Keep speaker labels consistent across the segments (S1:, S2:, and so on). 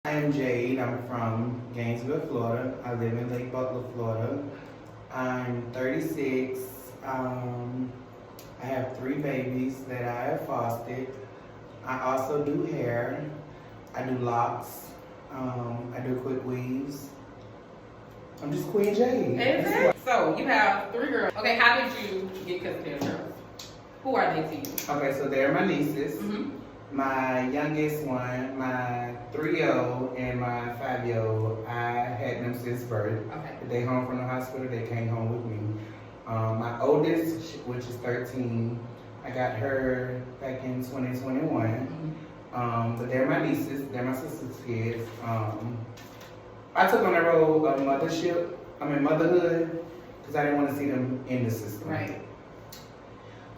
S1: I am Jade. I'm from Gainesville, Florida. I live in Lake Butler, Florida. I'm 36. I have 3 babies that I have fostered. I also do hair. I do locks. I do quick weaves. I'm just Queen Jade.
S2: So you have 3 girls. Okay, how did you get custody of girls? Who are they to you?
S1: Okay, so they're my nieces.
S2: Mm-hmm.
S1: My youngest one, my 3-year-old, and my 5-year-old, I had them since birth.
S2: Okay.
S1: They home from the hospital, they came home with me. My oldest, which is 13, I got her back in 2021. But they're my nieces, they're my sister's kids. I took on the role of motherhood, because I didn't want to see them in the system.
S2: Right.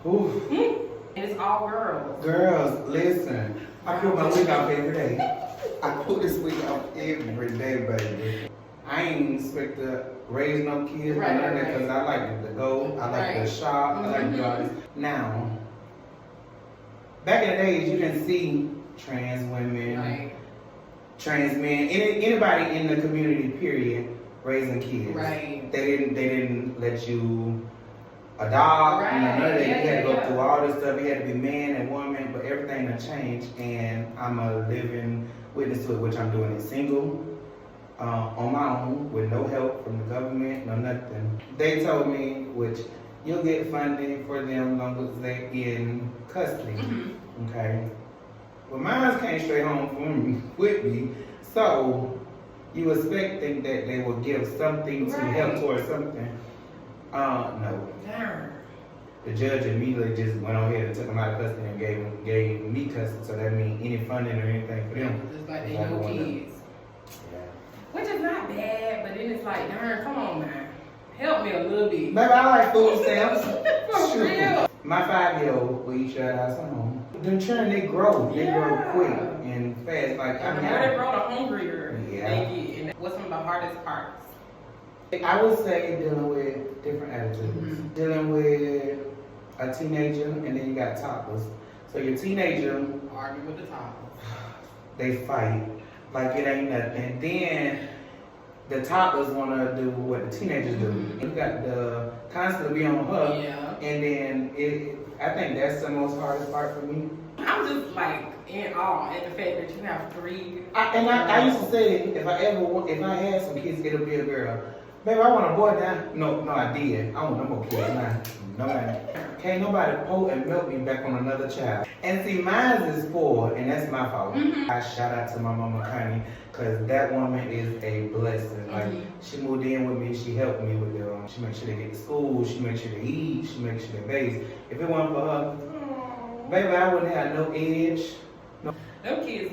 S1: Ooh.
S2: And it's all girls.
S1: Girls, listen. I put my wig out every day. I put this wig out every day, baby. I ain't expect to raise no kids or none of that because I like to go, I like to shop, I like to do all this. Now, back in the days, you didn't see trans women, trans men, anybody in the community, period, raising kids.
S2: Right.
S1: They didn't let you adopt, none of that. You had to go through all this stuff. You had to be man and woman, but everything done changed, and I'm a living witness to it, which I'm doing it single, on my own, with no help from the government, no nothing. They told me, which you'll get funding for them as long as they're in custody, okay? Well, mine came straight home from me, with me, so you expecting that they will give something to help towards something. No.
S2: Darn.
S1: The judge immediately just went on ahead and took them out of custody and gave me custody. So that means any funding or anything for them.
S2: Just like they know kids.
S1: Yeah.
S2: Which is not bad, but then it's like, darn, come on, man. Help me a little bit.
S1: Baby, I like food stamps.
S2: For real.
S1: My 5-year-old will eat your ass at home. Them children, they grow. They grow quick and fast. Like,
S2: the more they grow, the hungrier they get. And what's some of the hardest parts?
S1: I would say dealing with different attitudes. Dealing with a teenager, and then you got toddlers. So your teenager,
S2: argue with the toddlers.
S1: They fight like it ain't nothing. Then the toddlers want to do what the teenagers do. You got the constantly be on her, and then I think that's the most hardest part for me.
S2: I'm just like in awe at the fact that you have 3.
S1: I used to say if I had some kids, it'll be a girl. Baby, I want a boy now. No, I did. I want no more kids now. No, man. Can't nobody pull and milk me back on another child. And see, mine is 4, and that's my fault. I shout out to my mama Connie, because that woman is a blessing. Like, she moved in with me, she helped me with them. She makes sure they get to school, she makes sure they eat, she makes sure they bathe. If it wasn't for her, baby, I wouldn't have no edge. No.
S2: Them kids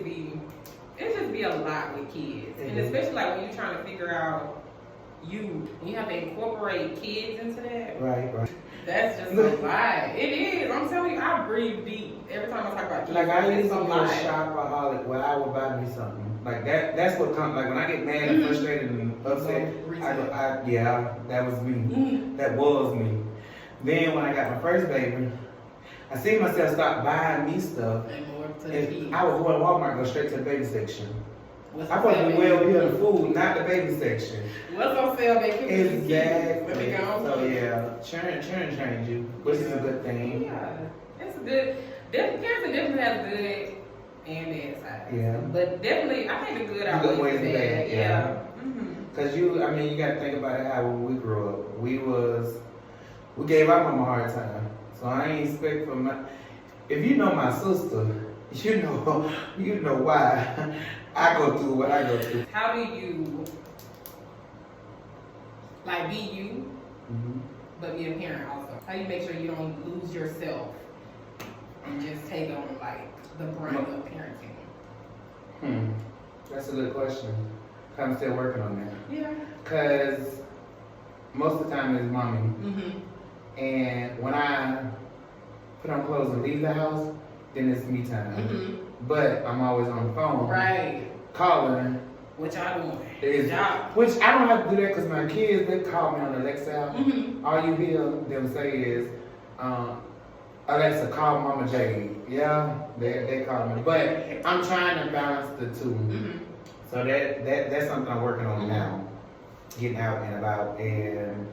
S2: it just be a lot with kids. And especially like when you're trying to figure out you have to incorporate kids into that.
S1: Right.
S2: That's just a lot. It is. I'm telling you, I breathe deep every time I talk about kids.
S1: Like, I used to be a shopaholic where I would buy me something. Like, that's what comes, like, when I get mad and frustrated and upset, that was me. That was me. Then when I got my first baby, I seen myself stop buying me stuff.
S2: And more to the
S1: And I would go to Walmart and go straight to the baby section.
S2: What's
S1: I want to be well here the food, not the baby section.
S2: What's on sale, baby?
S1: Exactly. So yeah, churn change you, which is a good thing.
S2: Yeah, it's good. Definitely has good and bad sides.
S1: Yeah.
S2: But definitely, I think the good outweighs
S1: ways
S2: the bad.
S1: Yeah. Cause you got to think about it. How when we grew up, we gave our mama a hard time. So I ain't expect from if you know my sister, you know why I go through what I go through.
S2: How do you be you, but be a parent also? How do you make sure you don't lose yourself and just take on the brunt of parenting?
S1: That's a good question. I'm still working on that.
S2: Yeah.
S1: Cause most of the time it's mommy. And when I put on clothes and leave the house, then it's me time. But I'm always on the phone.
S2: Right.
S1: Calling.
S2: Which I doing.
S1: Which I don't have to do that because my kids, they call me on Alexa. All you hear them say is, Alexa, call Mama Jade. Yeah, they call me. But I'm trying to balance the two. So that's something I'm working on now. Getting out and about and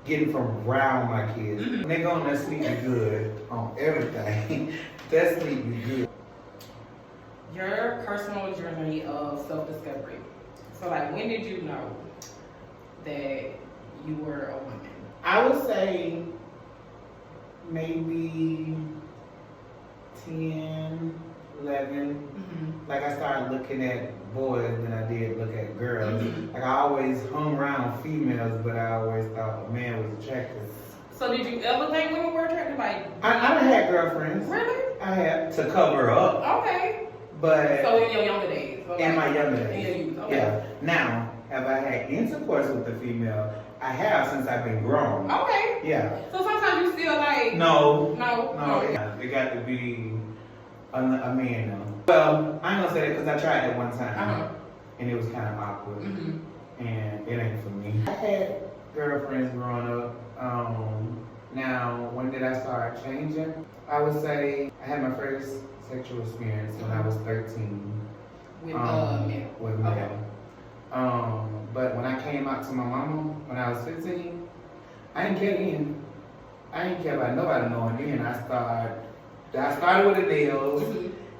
S1: getting from around my kids. When they go on that sleep be good on everything. That sleep be good.
S2: Your personal journey of self-discovery. So like, when did you know that you were a woman?
S1: I would say maybe 10, 11. Like I started looking at boys than I did look at girls. Like I always hung around females, but I always thought a man was attractive.
S2: So did you ever think women were attractive? Like
S1: I done had girlfriends.
S2: Really?
S1: I had to cover up.
S2: Okay.
S1: But
S2: so in your younger days? So
S1: in my younger
S2: days. In your youth, okay.
S1: Yeah. Now, have I had intercourse with a female? I have since I've been grown.
S2: Okay.
S1: Yeah.
S2: So sometimes you still like...
S1: No.
S2: No.
S1: It got to be a man now. Well, I ain't gonna say that because I tried it one time. And it was kind of awkward. And it ain't for me. I had girlfriends growing up. Now, when did I start changing? I would say I had my first sexual experience when I was 13.
S2: With men?
S1: With men. Okay. But when I came out to my mama when I was 15, I didn't care then. I didn't care about nobody knowing then. I started with the nails,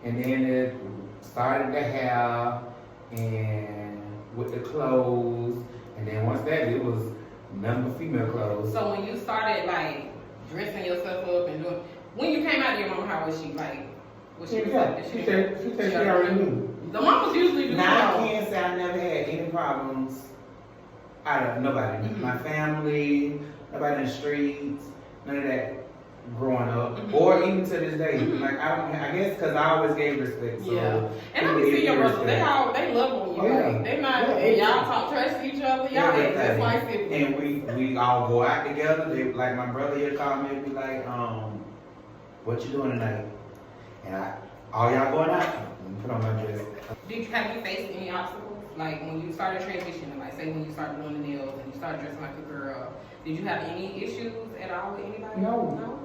S1: and then it started the hair, and with the clothes, and then once that, it was nothing but female clothes.
S2: So when you started like dressing yourself up and doing, when you came out to your mama, how was she like? Was she?
S1: She said she already knew.
S2: The mamas usually do.
S1: Now I can't say I never had any problems out of nobody. My family, nobody in the streets, none of that growing up, or even to this day. Like I guess because I always gave respect. So
S2: yeah, and I can see your brothers. They love on you. Like, they not. And y'all talk trash to each other. Y'all ain't just like siblings.
S1: And we all go out together. They like my brother here called me and be like, what you doing tonight? And all y'all going out? And put on my dress.
S2: Have you faced any obstacles? Like when you started transitioning, like say when you started doing the nails and you started dressing like a girl, did you have any issues at all with anybody?
S1: No.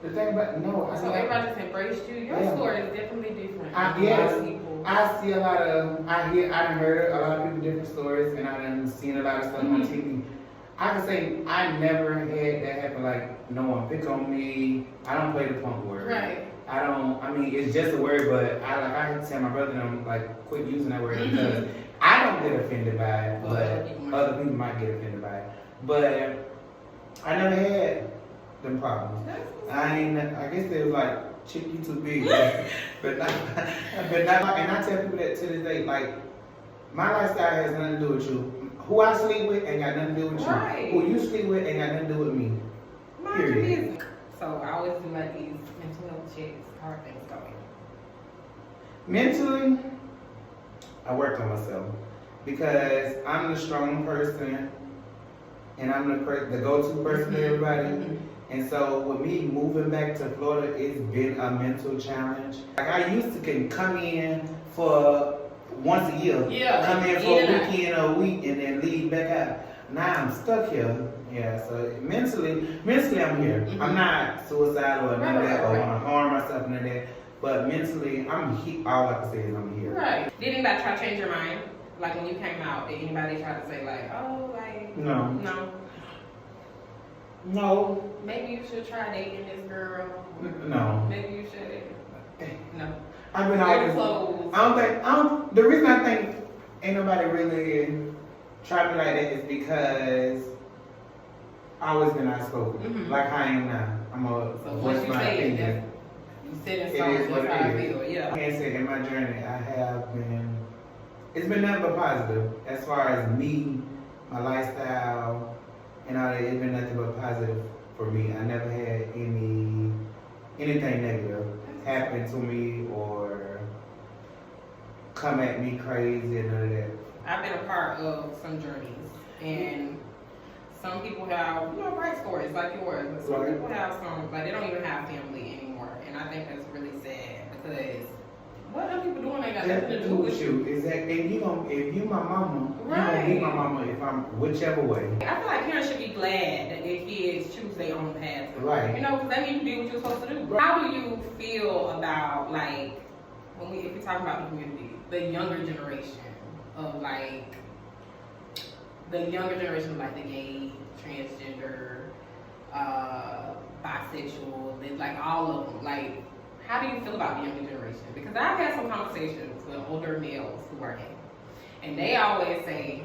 S1: The thing about
S2: so everybody just embraced you. Your story is definitely different.
S1: I see a lot of. I done heard a lot of people different stories, and I done seen a lot of stuff on TV. I can say I never had that happen. Like no one pick on me. I don't play the punk word.
S2: Right.
S1: I mean, it's just a word, but I had to tell my brother them like quit using that word because I don't get offended by it, but other people might get offended by it. But I never had them problems. I guess they was like, chick, you too big. but not, and I tell people that to this day, like, my lifestyle has nothing to do with you. Who I sleep with ain't got nothing to do with you.
S2: Right.
S1: Who you sleep with ain't got nothing to do with me. Period.
S2: So I always do like these mental health checks. How are things going?
S1: Mentally, I worked on myself because I'm the strong person and I'm the go-to person to everybody. And so with me moving back to Florida, it's been a mental challenge. Like I used to can come in for once a year, come in for a weekend or a week and then leave back out. Now I'm stuck here. Yeah, so mentally I'm here. I'm not suicidal or none of that or want to harm myself, none of that. But mentally, I'm here. All I can say is I'm here.
S2: Right. Did anybody try to change your mind? Like when you came out, did anybody try to say like, oh, like...
S1: No.
S2: Maybe you should try dating this girl.
S1: No.
S2: Maybe you should. No.
S1: I've been always... the reason I think ain't nobody really tried me like that is because I always been outspoken. Like I am now. I'm a voice my opinion.
S2: You said in songs, that's how I feel. Yeah.
S1: I can't say in my journey I have been. It's been nothing but positive as far as me, my lifestyle, and all that. It's been nothing but positive for me. I never had anything negative happen to me or come at me crazy and none of that.
S2: I've been a part of some journeys, and some people have, great stories like yours, but some people have some, like they don't even have family anymore, and I think that's really sad because what are people doing? They got nothing to do with you.
S1: Exactly. And if you my mama, you gonna be my mama if I'm whichever way.
S2: I feel like parents should be glad that their kids choose their own path.
S1: Right.
S2: Because they need to do what you're supposed to do. Right. How do you feel about like if we talk about the community, the younger generation? of like the younger generation, like the gay, transgender, bisexual, like all of them. Like, how do you feel about the younger generation? Because I've had some conversations with older males who are gay, and they always say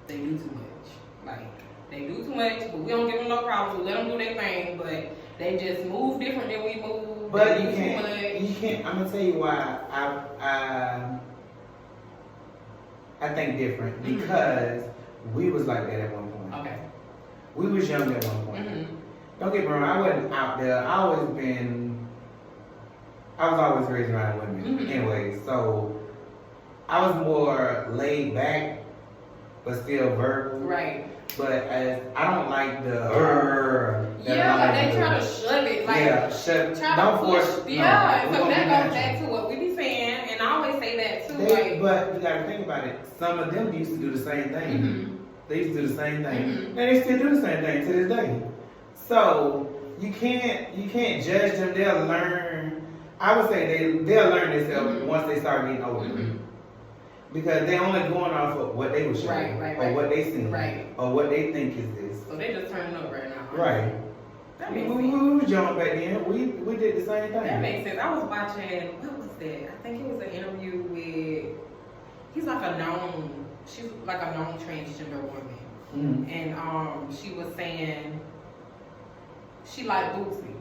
S2: they do too much. Like, they do too much, but we don't give them no problems. We let them do their thing, but they just move different than we move.
S1: But you can't. I'm gonna tell you why I think different, because we was like that at one point.
S2: Okay.
S1: We was young at one point. Don't get me wrong, I wasn't out there. I was always raised around women. Anyway, so I was more laid back, but still verbal.
S2: Right.
S1: But I don't like the
S2: yeah, like they try to shove it. Like,
S1: yeah, shove. Don't force.
S2: Yeah, so that goes back to what we be saying, and I always say that too.
S1: But you gotta think about it. Some of them used to do the same thing. They used to do the same thing, and they still do the same thing to this day. So you can't judge them. They'll learn. I would say they'll learn themselves once they start getting older. Because they're only going off of what they were showing, or what they seen, or what they think is this.
S2: So they just turning up right now.
S1: Right.
S2: That makes
S1: we were young back then. We did the same thing.
S2: That makes sense. I was watching, what was that? I think it was an interview with, she's like a known transgender woman. And she was saying she liked Boosie.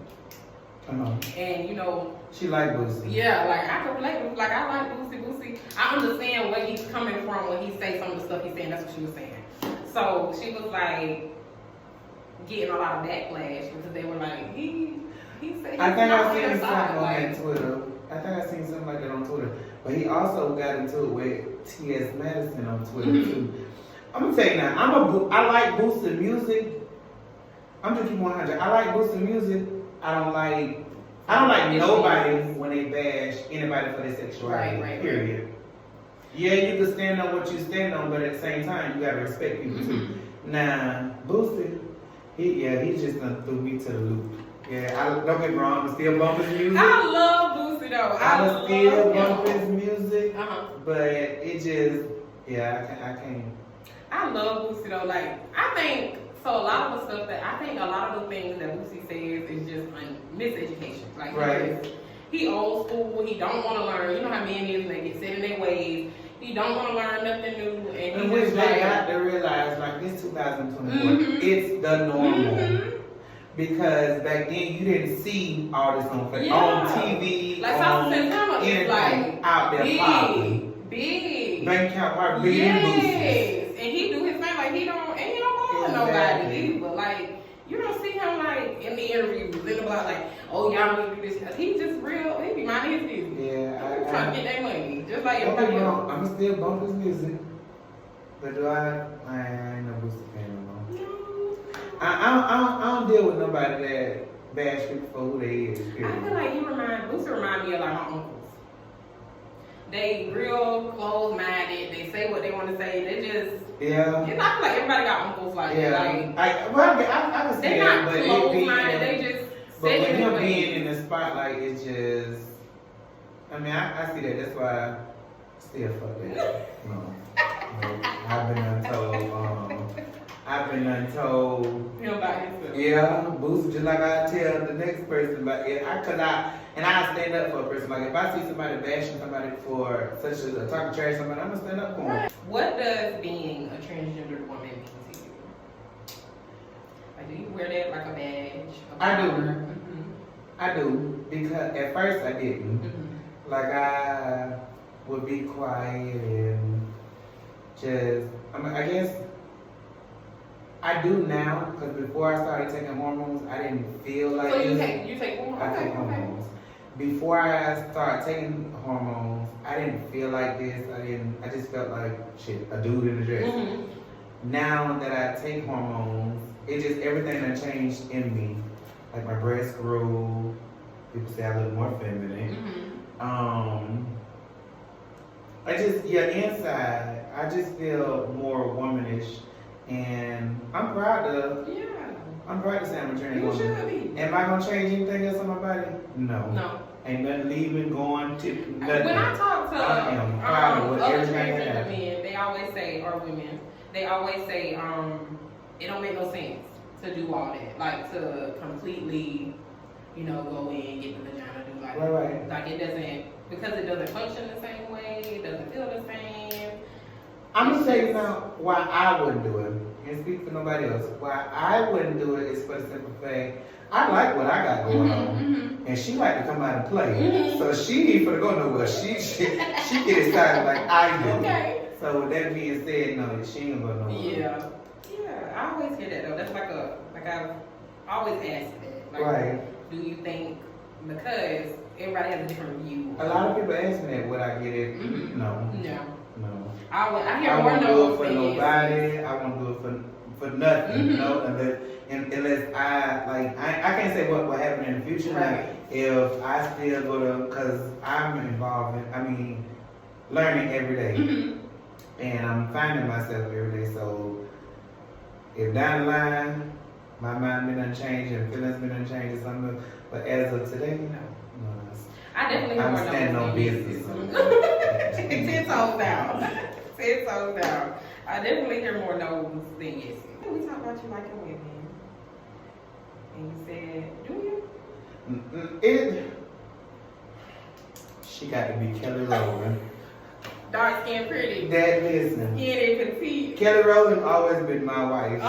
S2: And you know,
S1: she like Boosie.
S2: Yeah, like I can relate with, like I like Boosie. I understand where he's coming from when he say some of the stuff he's saying. That's what she was saying. So she was like getting a lot of backlash because they were like, he said.
S1: I think I seen something on Twitter. I think I seen something like that on Twitter. But he also got into it with T.S. Madison on Twitter too. I'm gonna tell you now. I like Boosie music. I'm just keep 100. I like Boosie music. I don't like nobody when they bash anybody for their sexuality. Period. Yeah, you can stand on what you stand on, but at the same time, you gotta respect people too. Nah, Boosie, he just done threw me to the loop. Yeah, don't get me wrong, I'm still bump his music.
S2: I love Boosie though.
S1: I still bump his music, but it just, I can't.
S2: I love Boosie though. Like, I think. So a lot of the stuff that I think a lot of the things that Boosie says is just like miseducation. Like he old school, he don't want to learn. You know how men is, they get set in their ways. He don't want to learn nothing new, and
S1: which they got to realize, like it's 2024, it's the normal. Because back then you didn't see all this on TV,
S2: like
S1: on anything like out there
S2: big
S1: bank account probably bigger than Boosie's.
S2: And he do his thing like he don't nobody either. Like, you don't see him like in the interviews, about like, oh y'all need to do this. He just real. He be minding his business.
S1: Yeah,
S2: trying to get that money, just like everybody else.
S1: I'm still bump his music, but do I ain't no Boosie fan no more. I don't deal with nobody that bash people for who they is. Period.
S2: I feel like Boosie remind me of like my uncles. They real close-minded. They say what they want to say. They just I feel like everybody got uncles like that. Like,
S1: I can see
S2: they're
S1: that,
S2: not
S1: but
S2: close-minded. They just.
S1: But when him being in the spotlight, it's just. I mean, I see that. That's why I still fuck that. No, I've been untold. Yeah, Boosie, just like I tell the next person about it. I stand up for a person. Like if I see somebody bashing somebody for such a talking trash somebody, I'm gonna stand up for them.
S2: What does being a transgender woman mean to you? Like, do you wear that like a badge?
S1: I do because at first I didn't. Like I would be quiet and just. I guess. I do now because before I started taking hormones, I didn't feel like.
S2: So you take hormones?
S1: I take hormones. Before I started taking hormones, I didn't feel like this. I just felt like shit, a dude in a dress. Now that I take hormones, everything that changed in me. Like my breasts grew. People say I look more feminine. Inside, I just feel more womanish. And I'm proud to say I'm a trans woman. Am I gonna change anything else on my body? No. Ain't nothing leaving, going, tipping, nothing.
S2: When I talk to
S1: I am proud of what
S2: other
S1: everything
S2: transgender
S1: happened.
S2: men, they always say, or women, they always say, it don't make no sense to do all that. Like to completely, you know, go in, get the vagina, do like
S1: Right.
S2: like it doesn't, because it doesn't function the same way, it doesn't feel the same.
S1: I'm gonna tell you now why I wouldn't do it. And speak for nobody else. Why I wouldn't do it is for the simple fact I like what I got going on, and she like to come out and play. So she ain't gonna go nowhere. She get excited like I do.
S2: Okay.
S1: So with that being said, no, she ain't gonna go nowhere.
S2: Yeah. Yeah, I always hear that though. That's like I've always asked that. Like,
S1: Right.
S2: do you think, because everybody has a different view.
S1: A lot of people ask me that, would I get it?
S2: Mhm.
S1: No.
S2: No.
S1: No.
S2: I hear
S1: I
S2: more
S1: won't do
S2: no's
S1: it for
S2: than
S1: nobody. I won't do it for nothing.
S2: Mhm.
S1: You know, unless I can't say what will happen in the future.
S2: Right.
S1: If I still go to, cause I'm involved in, learning every day,
S2: Mhm.
S1: and I'm finding myself every day. So if down the line my mind been unchanged and feelings been unchanged or something, but as of today, no.
S2: I definitely hear
S1: I'm
S2: more
S1: standing
S2: no's
S1: on
S2: than
S1: business.
S2: yeses. 10 toes down. 10 toes down. I definitely hear more no's than yeses. We talk about you like a women, and you said, do you?
S1: She got to be Kelly Rowland.
S2: Dark skin, pretty.
S1: Dad, listen.
S2: Skinny, petite.
S1: Kelly Rowland always been my wife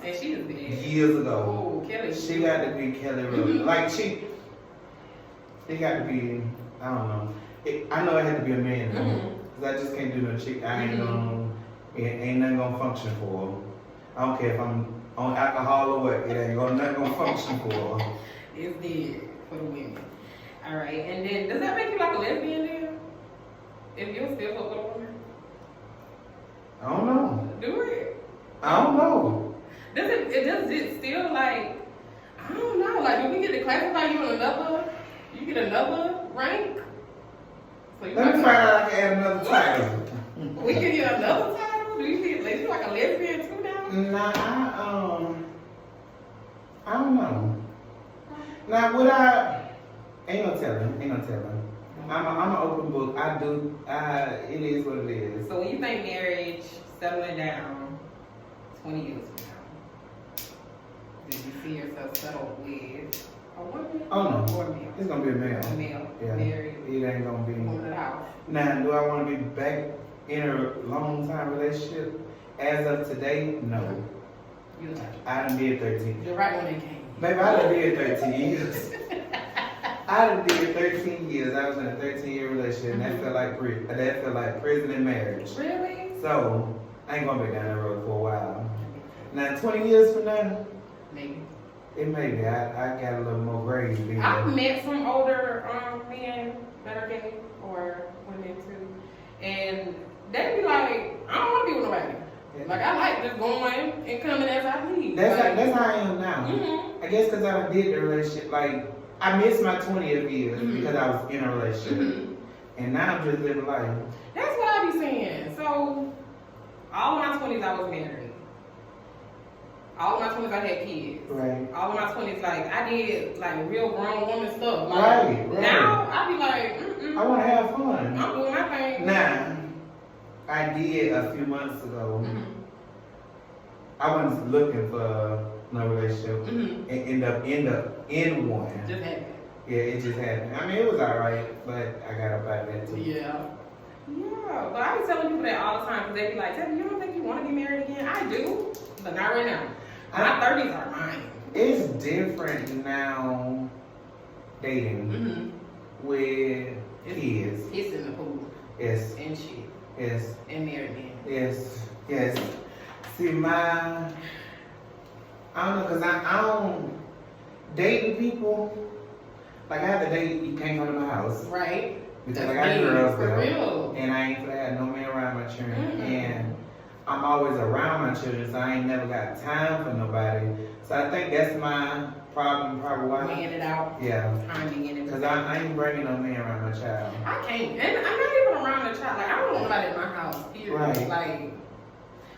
S2: And she was dead.
S1: since years ago.
S2: Oh, Kelly.
S1: She got to be Kelly Rowland.
S2: Mhm.
S1: Like it got to be. I don't know. I know it had to be a man though,
S2: Mhm.
S1: cause I just can't do no chick. I ain't
S2: Mhm.
S1: gonna. It ain't nothing gonna function for her. I don't care if I'm on alcohol or what. It ain't nothing gonna function for her.
S2: It's dead for the women. All right, and then does that make you like a lesbian then? If you still fuck with a woman?
S1: I don't know.
S2: Do it.
S1: I don't know.
S2: Does it still like, I don't know, like do we get to classify you in you get another rank? So you
S1: Let me
S2: like
S1: find out I can add another title.
S2: we can get another title? Do you feel like you like a lesbian too now?
S1: Nah, I don't know. Now, would I? Ain't no telling. I'm an open book. It is what it is.
S2: So when you think marriage, settling down, 20 years from now, do you see yourself settled with a woman?
S1: Oh no,
S2: Or a male?
S1: it's gonna be a male.
S2: A male,
S1: Yeah.
S2: married,
S1: It ain't gonna be.
S2: woman of the house.
S1: Now, do I want to be back in a long time relationship? As of today, no.
S2: You like it.
S1: I done did 13.
S2: You're right when it came.
S1: Baby, I done did 13 years. I done did 13 years. I was in a 13-year relationship, and that felt like prison and marriage.
S2: Really?
S1: So I ain't gonna be down that road for a while. Now 20 years from now,
S2: Maybe.
S1: it may be. I got a little more grades.
S2: I've met some older men that are gay or women too, and they be like, I don't want to be with nobody. Like I like just going and coming as I need.
S1: That's how I am now.
S2: Mm-hmm.
S1: I guess because I did the relationship. Like I missed my 20th years because I was in a relationship, and now I'm just living life.
S2: That's what I be saying. So all of my 20s I was married. All of my 20s I had kids.
S1: Right.
S2: All of my 20s, like, I did, like, real grown woman stuff. Like,
S1: Right.
S2: now, I be like,
S1: I want to have fun.
S2: I'm doing my thing.
S1: Now, I did a few months ago.
S2: Mm-hmm.
S1: I wasn't looking for no relationship.
S2: Mm-hmm.
S1: And end up in one.
S2: Just happened.
S1: Yeah, it just happened. I mean, it was alright, but I got up out of that too.
S2: Yeah. Yeah, but I be telling people that all the time because they be like, Tevin, you don't think you want to be married again? I do, but not right now. My 30s are mine.
S1: It's different now dating with kids.
S2: Kids in the pool
S1: Yes,
S2: and shit
S1: yes,
S2: and married men.
S1: yes. See, I don't know, because I don't, dating people, like I have to date, you can't come to my house.
S2: Right.
S1: Because I got girls
S2: for
S1: there.
S2: real.
S1: And I ain't gonna have no man around my children.
S2: Mm-hmm.
S1: And I'm always around my children, so I ain't never got time for nobody. So I think that's my problem, probably why.
S2: Laying it out.
S1: Yeah.
S2: Timing and
S1: Because I ain't bringing no man around my child.
S2: I can't. And I'm not even around the child. Like, I don't want nobody in my house. Period.
S1: Right.
S2: Like,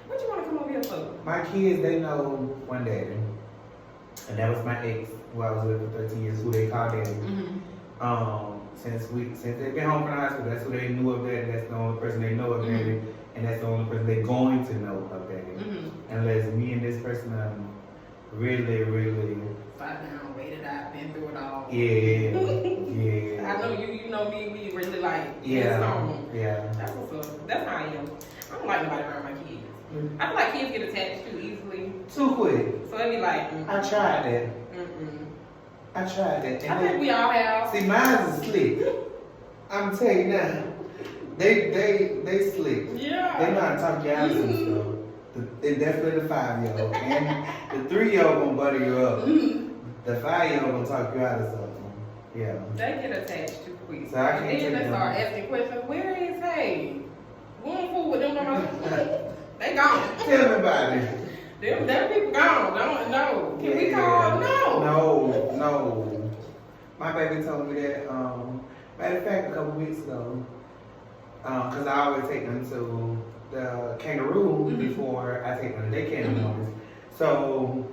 S2: what you want to come over here for?
S1: My kids, they know one daddy. And that was my ex, who I was with for 13 years, who they call daddy.
S2: Mm-hmm.
S1: since they've been home from the hospital, that's who they knew of Daddy. That's the only person they know of Daddy, and that's the only person they're going to know of Daddy. Unless me and this person really.
S2: Sat down, waited out, been through it all.
S1: Yeah.
S2: I know you know me. We really like.
S1: Yeah.
S2: That's what's up. That's how I am. I don't like nobody around my kids. I feel like kids get attached too easily.
S1: Too quick.
S2: So they be like,
S1: I tried that. I tried that. And
S2: I think we all have.
S1: See, mine's is slick. I'm telling you now. They slick.
S2: Yeah.
S1: They know how to talk you out of some stuff. And definitely the 5-year-old. And the 3-year-old gonna butter you up. The 5-year-old gonna talk you out of something. Yeah.
S2: They get attached too quick.
S1: So I can't
S2: and then
S1: take
S2: they start asking questions, where is he? We don't fool with them no more. They gone.
S1: Tell me about it.
S2: Them people gone. Don't know. Can we call?
S1: No. My baby told me that, matter of fact, a couple weeks ago, because I always take them to the kangaroo before I take them to daycare in the mornings. So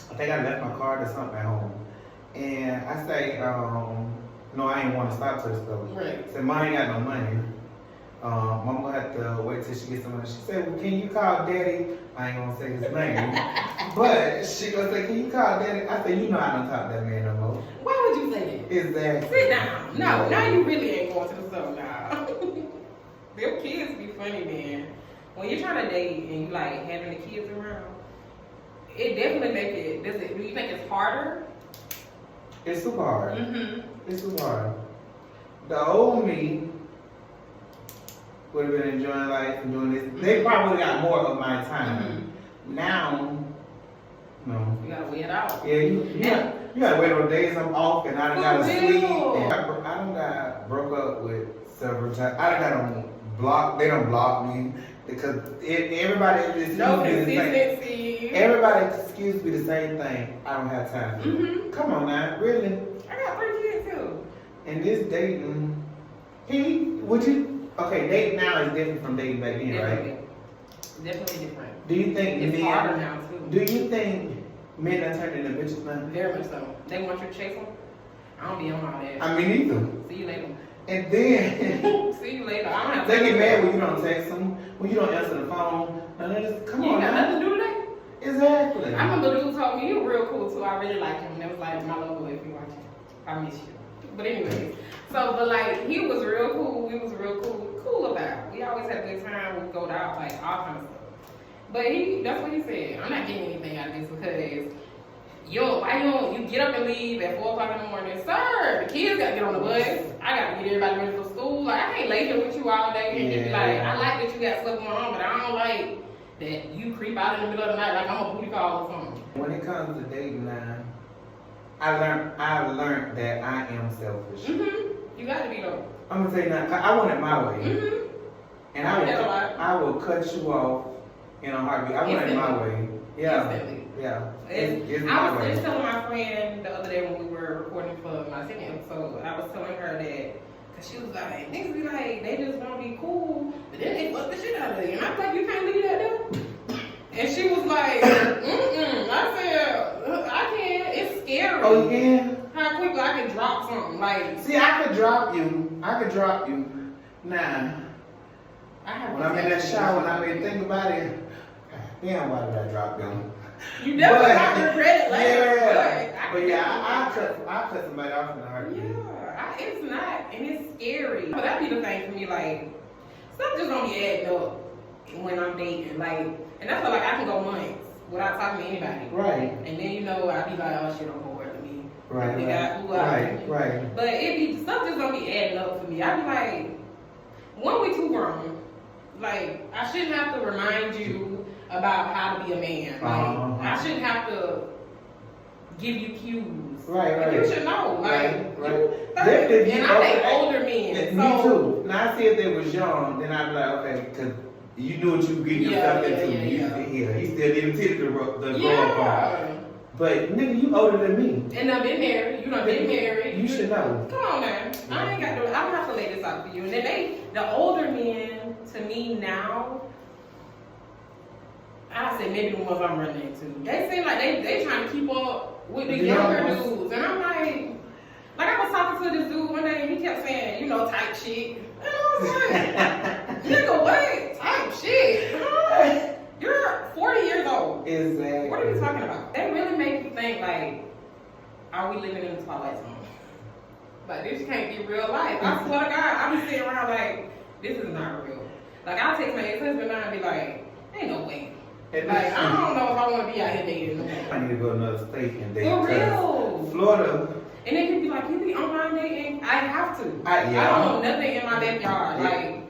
S1: I think I left my card or something at home. And I say, no, I ain't want to stop to the store.
S2: Right.
S1: I said, Mom ain't got no money. Mom gonna have to wait till she gets some money. She said, well, can you call Daddy? I ain't gonna say his name. But she gonna say, can you call Daddy? I said, you know I don't talk to that man no more.
S2: Why would you say that?
S1: Exactly.
S2: Sit down. No, now you really ain't going to the store now. Them kids be funny, man. When you're trying to date and you like having the kids around, it definitely make it. Do you think it's harder?
S1: It's super hard. It's super hard. The old me would have been enjoying life and doing this. They probably got more of my time. Now, no.
S2: You gotta weigh it out.
S1: Yeah, you gotta wait on days I'm off and I done got to sleep. And I done got broke up with several times. I done got them blocked. They don't block me because everybody excuse
S2: No
S1: me the same.
S2: consistency.
S1: Everybody excuse me the same thing. I don't have time for it. Come on now, really?
S2: I got 3 kids too.
S1: And this dating, okay, dating now is different from dating back then, right?
S2: Definitely different.
S1: Do you think
S2: It's harder now too.
S1: Do you think men are turning into bitches now?
S2: Very much so. They want you to chase them. I don't be on all that.
S1: I mean, either.
S2: See you later.
S1: And then
S2: See you later. I don't have
S1: they get mad when you don't text them, when you don't answer the phone. No, they just come
S2: you
S1: on
S2: got
S1: now.
S2: nothing to do today?
S1: Exactly.
S2: I remember dude told me he was real cool too. I really liked him. And that was like my love boy if you watching. I miss you. But anyway, but like he was real cool. We was real cool about it. We always had a good time. We go out, like all kinds of stuff. But that's what he said. I'm not getting anything out of this because you get up and leave at 4 o'clock in the morning. Sir, the kids got to get on the bus. I got to get everybody ready for school. Like I can't lay here with you all day. And be like, I like that you got stuff going on, but I don't like that you creep out in the middle of the night like I'm a booty call or something.
S1: When it comes to dating now, I learned that I am selfish.
S2: You got to be though.
S1: I'm gonna tell you now, I want it my way. And I will cut you off in a heartbeat. I want it my way. Yeah.
S2: Instantly.
S1: Yeah.
S2: I was just telling my friend the other day when we were recording for my second episode, I was telling her that, cause she was like, niggas be like, they just wanna be cool, but then they fuck the shit out of you. And I was like, you can't leave that there? And she was like, I said, I can, it's scary.
S1: Oh, you can?
S2: How quickly I can drop something, like.
S1: See, I could drop you. Nah. When I'm in that shower, when I may think about it, damn, why did I drop them?
S2: You definitely not regret it later.
S1: Yeah. But yeah, I cut somebody off in a heartbeat.
S2: Yeah, it's not, and it's scary. But that be the thing for me, like, stuff just don't be adding up when I'm dating. Like, and that's why, like, I can go months without talking to anybody.
S1: Right.
S2: And then, I be like, oh shit, I'm bored with me.
S1: Right.
S2: But stuff just don't be adding up for me. I be like, one, we too grown. Like, I shouldn't have to remind you about how to be a man. Like, I shouldn't have to give you cues.
S1: Right.
S2: You should know. Like,
S1: right.
S2: And I think older men.
S1: Me too. Now, I see if they was young, then I'd be like, okay, because you knew what you were getting yourself into. He still didn't take the grow up on. But nigga, you older than me.
S2: And I've been married. You done been married.
S1: You should know.
S2: Come on now. I ain't got to. I'm have to lay this out for you. And then the older men, to me now, I say maybe the ones I'm running into. They seem like they trying to keep up with the younger dudes, and I'm like, Like I was talking to this dude one day and he kept saying, you know, type shit. And I was like, nigga, what? Type shit? You're 40 years old.
S1: Exactly.
S2: What are you talking about? They really make you think like, are we living in the Twilight Zone? Like this can't be real life. I swear to God, I be sitting around like, this is not real. Like I'll text my ex-husband and be like, ain't no way. Like I don't know if I want to be out here dating no more.
S1: I need to go to another state and date.
S2: For real.
S1: Florida.
S2: And they can be like, you be online dating? I have to.
S1: I
S2: don't know nothing in my backyard. Like,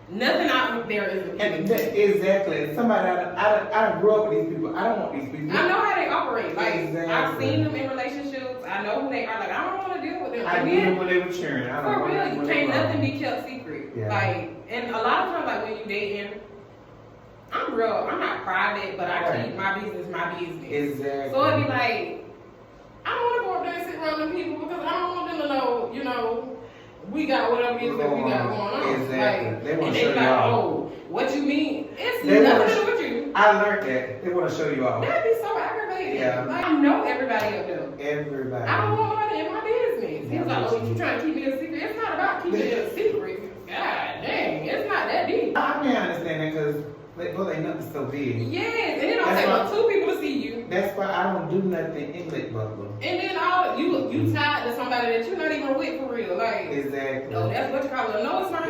S2: nothing out there is
S1: and exactly. Somebody, I grew up with these people. I don't want these people.
S2: I know how they operate. Like,
S1: exactly.
S2: I've seen them in relationships. I know who they are. Like, I don't want to deal with them.
S1: I knew them when they were cheering. I don't
S2: for real,
S1: want
S2: can't nothing be kept secret.
S1: Yeah.
S2: Like, and a lot of times, like, when you dating, I'm not private, but I keep my business my business.
S1: Exactly.
S2: So it'd be like, I don't want to go up there and sit around them people because I don't want them to know, you know, we got whatever it is that we got going on.
S1: Exactly.
S2: Like,
S1: they want
S2: and
S1: to show
S2: they
S1: you
S2: like,
S1: off.
S2: oh, what you mean? It's
S1: They
S2: nothing
S1: wanna
S2: to do with you.
S1: I learned that. They want to show you off.
S2: That'd be so aggravating.
S1: Yeah.
S2: Like, I know everybody up there.
S1: Everybody.
S2: I don't want nobody in my business. He was like, oh, you trying to keep me a secret? It's not about keeping it a secret. God dang, it's not that deep.
S1: I can understand that because, well, ain't nothing so big.
S2: Yes, and it don't
S1: That's
S2: take
S1: why-
S2: but 2 people to see you.
S1: That's why I don't do nothing in Lake Buffalo.
S2: And then all you tied to somebody that you're not even with for real. Like,
S1: Exactly.
S2: no, that's what you call it. No, it's not.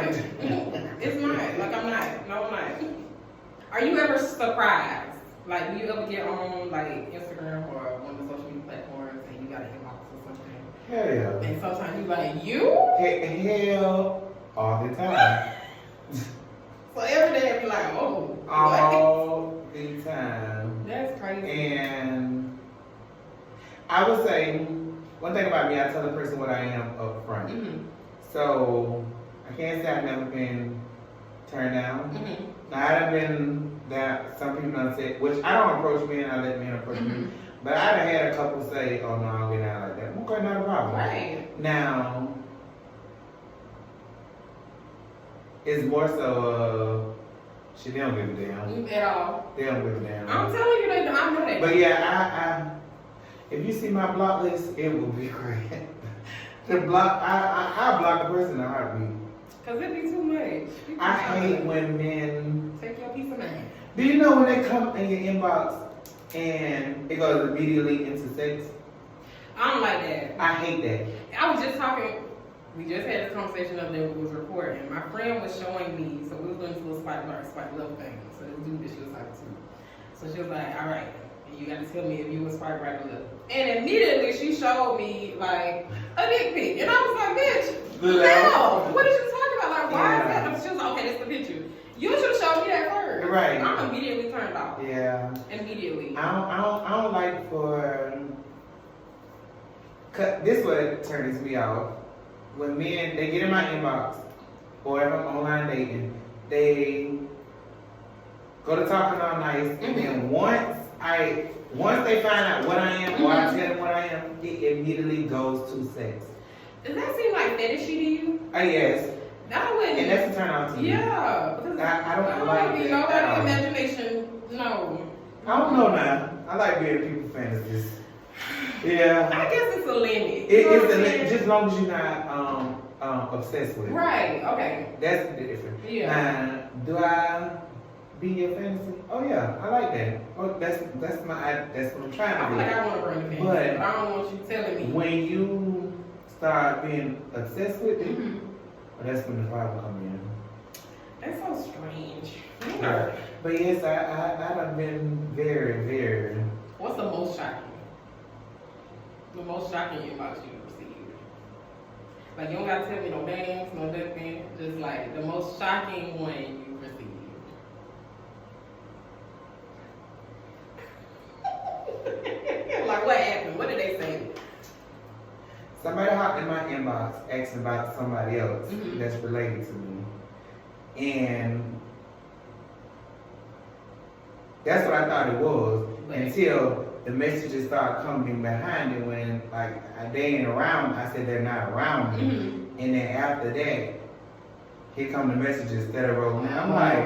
S2: It's not. Like, I'm not. No, I'm not. Are you ever surprised? Like, do you ever get on, like, Instagram or one of the social media platforms and you got an inbox or something?
S1: Hell yeah.
S2: And sometimes you like, you?
S1: Hell, all the time.
S2: So every day I be like, oh.
S1: All the time.
S2: That's crazy.
S1: And I would say, one thing about me, I tell a person what I am up front.
S2: Mm-hmm.
S1: So, I can't say I've never been turned down.
S2: Mm-hmm.
S1: Now, I've been that some people done said, which I don't approach men, I let men approach me. But I've had a couple say, oh no, I'll get out like that. Okay, not a problem.
S2: Right.
S1: Now, it's more so, shit, they don't give a damn.
S2: At all.
S1: They don't give a damn.
S2: I'm telling you, I know that.
S1: But yeah, I if you see my block list, it will be great. The block, I block a person in a heartbeat.
S2: Cause it be too much.
S1: I hate when men.
S2: Take your piece of mind.
S1: Do you know when they come in your inbox and it goes immediately into sex?
S2: I don't like that.
S1: I hate that.
S2: I was just talking. We just had this conversation up there. We was recording. My friend was showing me. So we was doing this little swipe right, swipe left thing. So this dude that she was talking to. So she was like, "All right, you got to tell me if you was swipe right or left." And immediately she showed me like a dick pic, and I was like, "Bitch, no! What is you talking about? Like, why is that?" She was like, "Okay, that's the picture. You should have showed me that first."
S1: Right.
S2: I'm immediately turned off.
S1: Yeah.
S2: Immediately.
S1: I don't like for. This what turns me off. When men, they get in my inbox, or if I'm online dating, they go to talking all nice, and then once they find out what I am, or I tell them what I am, it immediately goes to sex.
S2: Does that seem like fetishy to you?
S1: Yes.
S2: That wouldn't.
S1: And that's a turn on to me.
S2: Yeah. Because
S1: I don't
S2: like
S1: like
S2: it.
S1: that.
S2: Nobody's imagination. No.
S1: I don't know now. I like being people's fantasies. Yeah.
S2: I guess it's a limit.
S1: It's a limit, just as long as you're not obsessed with it.
S2: Right. Okay.
S1: That's the difference.
S2: Yeah.
S1: Do I be your fantasy? Oh yeah, I like that. Oh, that's what I'm trying to
S2: I feel
S1: do.
S2: like I want to bring the fantasy,
S1: But
S2: but I don't want you telling me.
S1: When you start being obsessed with it, that's when the problem comes in.
S2: That's so strange.
S1: Right. But yes, I've been very, very.
S2: What's the most shocking? The most shocking inbox you received? Like, you don't gotta tell me no names, no nothing. Just like the most shocking one you received. Like, what happened? What did they say?
S1: Somebody hopped in my inbox asking about somebody else that's related to me. And that's what I thought it was until the messages started coming behind it when like they ain't around. I said they're not around me. And then after that, here come the messages that are rolling. I'm like,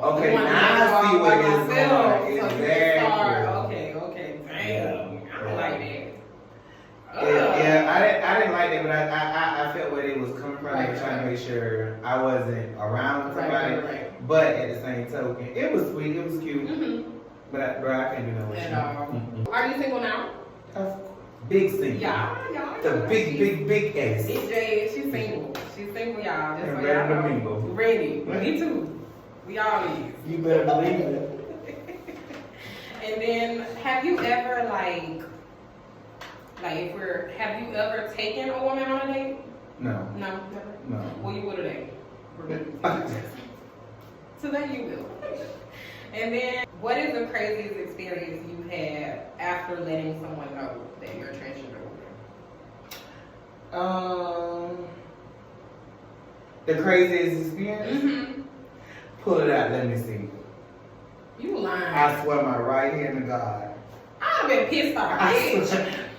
S1: okay, now I see what is going on. Exactly.
S2: Okay, damn. I don't like that.
S1: Yeah, I didn't like like that, but I felt where they was coming from. They were trying to make sure I wasn't around somebody.
S2: Right.
S1: But at the same token, it was sweet, it was cute.
S2: Mm-hmm.
S1: But I can't do no with you.
S2: Are you single now?
S1: Big single.
S2: Y'all.
S1: The big ass.
S2: It's Jade. She's single. She's single, y'all. Just
S1: And
S2: so
S1: ready
S2: y'all
S1: to
S2: know.
S1: mingle.
S2: Ready. Me too. We all is.
S1: You better believe it.
S2: And then, have you ever have you ever taken a woman on a date?
S1: No.
S2: No, never.
S1: No.
S2: Well, you would today. So then you will. And then, what is the craziest experience you had after letting someone know that you're a transgender woman?
S1: The craziest experience?
S2: Mm-hmm.
S1: Pull it out, let me see.
S2: You lying.
S1: I swear my right hand to God.
S2: I've been pissed off.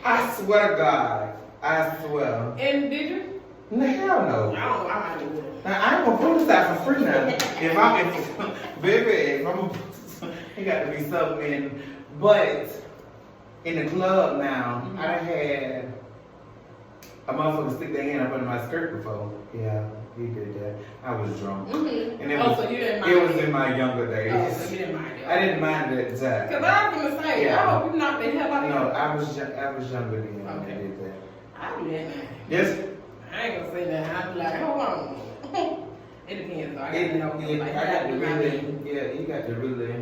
S1: I swear to God. I swear.
S2: And did you?
S1: No, hell no.
S2: I don't know. I might do it.
S1: Now, I ain't gonna pull this out for free now. Baby, it got to be something. But in the club now,
S2: Mm-hmm.
S1: I done had a motherfucker stick their hand up under my skirt before. Yeah, he did that. I was drunk.
S2: Mm-hmm.
S1: And it was,
S2: so you didn't mind
S1: it was in my younger days.
S2: Oh, so you didn't mind it.
S1: I didn't mind it at the time.
S2: Because I was going to say,
S1: Yeah.
S2: I hope you knocked the hell out of
S1: No,
S2: you.
S1: I was younger than when
S2: Okay.
S1: I did that.
S2: I do that now.
S1: Yes.
S2: I ain't gonna say that. I'd be like, hold on. It depends though. I gotta know. Like,
S1: I got to really, you got to really,